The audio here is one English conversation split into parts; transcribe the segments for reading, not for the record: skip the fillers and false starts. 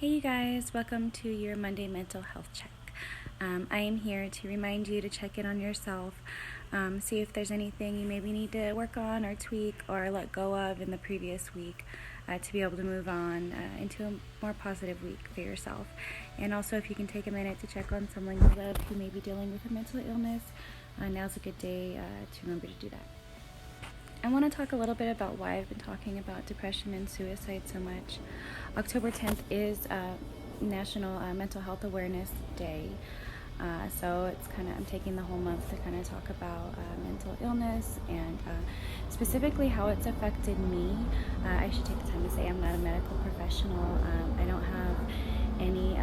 Hey you guys, welcome to your Monday mental health check. I am here to remind you to check in on yourself, see if there's anything you maybe need to work on or tweak or let go of in the previous week to be able to move on into a more positive week for yourself. And also if you can take a minute to check on someone you love who may be dealing with a mental illness, now's a good day to remember to do that. I want to talk a little bit about why I've been talking about depression and suicide so much. October 10th is National Mental Health Awareness Day. So it's I'm taking the whole month to kind of talk about mental illness and specifically how it's affected me. I should take the time to say I'm not a medical professional. I don't have any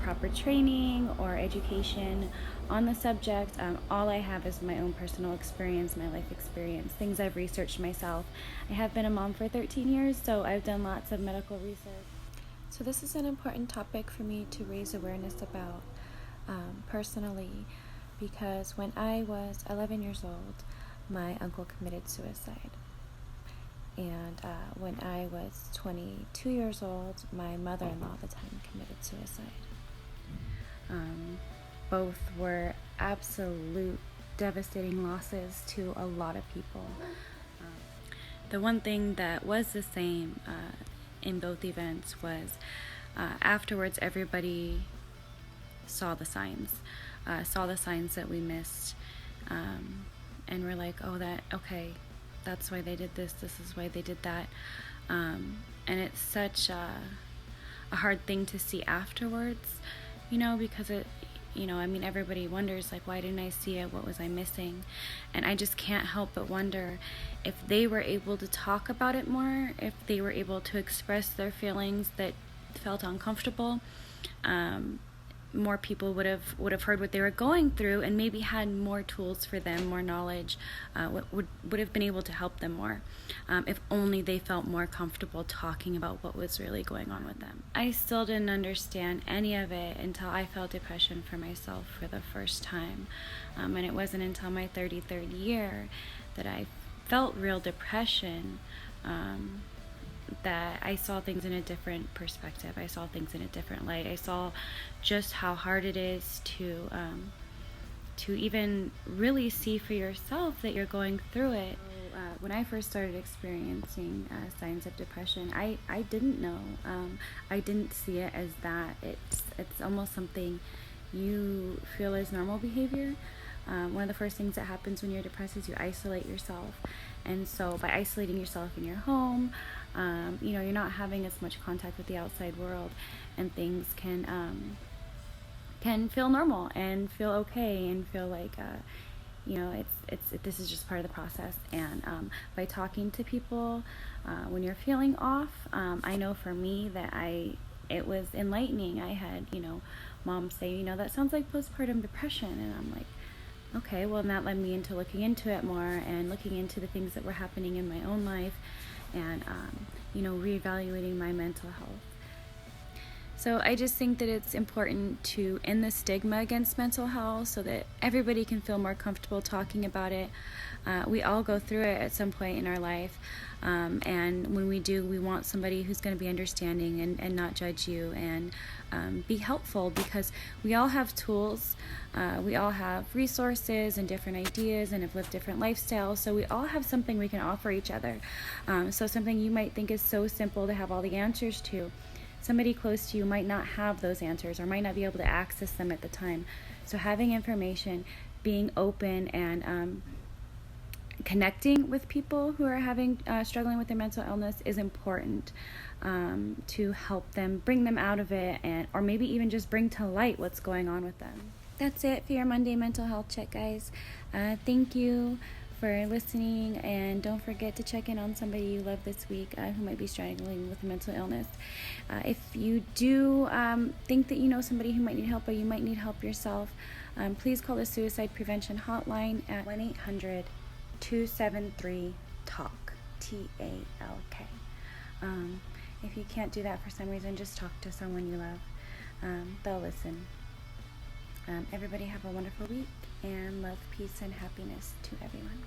proper training or education on the subject. All I have is my own personal experience, my life experience, things I've researched myself. I have been a mom for 13 years, so I've done lots of medical research. So this is an important topic for me to raise awareness about personally, because when I was 11 years old, my uncle committed suicide. And when I was 22 years old, my mother-in-law at the time committed suicide. Both were absolute devastating losses to a lot of people. The one thing that was the same in both events was afterwards everybody saw the signs that we missed, and we're like, okay, that's why they did this is why they did that, and it's such a hard thing to see afterwards, because everybody wonders, like, why didn't I see it? What was I missing? And I just can't help but wonder if they were able to talk about it more, if they were able to express their feelings that felt uncomfortable, more people would have heard what they were going through and maybe had more tools for them, more knowledge, would have been able to help them more, if only they felt more comfortable talking about what was really going on with them. I still didn't understand any of it until I felt depression for myself for the first time, and it wasn't until my 33rd year that I felt real depression, that I saw things in a different perspective. I saw things in a different light. I saw just how hard it is to even really see for yourself that you're going through it. When I first started experiencing signs of depression, I didn't know. I didn't see it as that. It's almost something you feel as normal behavior. One of the first things that happens when you're depressed is you isolate yourself. And so by isolating yourself in your home, you're not having as much contact with the outside world, and things can feel normal and feel okay and feel like this is just part of the process. And by talking to people when you're feeling off, I know for me that it was enlightening. I had moms say, that sounds like postpartum depression, and I'm like, okay, well, and that led me into looking into it more and looking into the things that were happening in my own life, and reevaluating my mental health. So I just think that it's important to end the stigma against mental health so that everybody can feel more comfortable talking about it. We all go through it at some point in our life, and when we do, we want somebody who's going to be understanding and not judge you, and be helpful, because we all have tools, we all have resources and different ideas and have lived different lifestyles, so we all have something we can offer each other. So something you might think is so simple to have all the answers to, somebody close to you might not have those answers or might not be able to access them at the time. So having information, being open, and connecting with people who are struggling with their mental illness is important, to help them, bring them out of it, or maybe even just bring to light what's going on with them. That's it for your Monday mental health check, guys. Thank you for listening, and don't forget to check in on somebody you love this week who might be struggling with a mental illness. If you do think that you know somebody who might need help, or you might need help yourself, please call the suicide prevention hotline at 1-800-273-TALK, TALK. If you can't do that for some reason, just talk to someone you love. They'll listen. Everybody have a wonderful week, and love, peace, and happiness to everyone.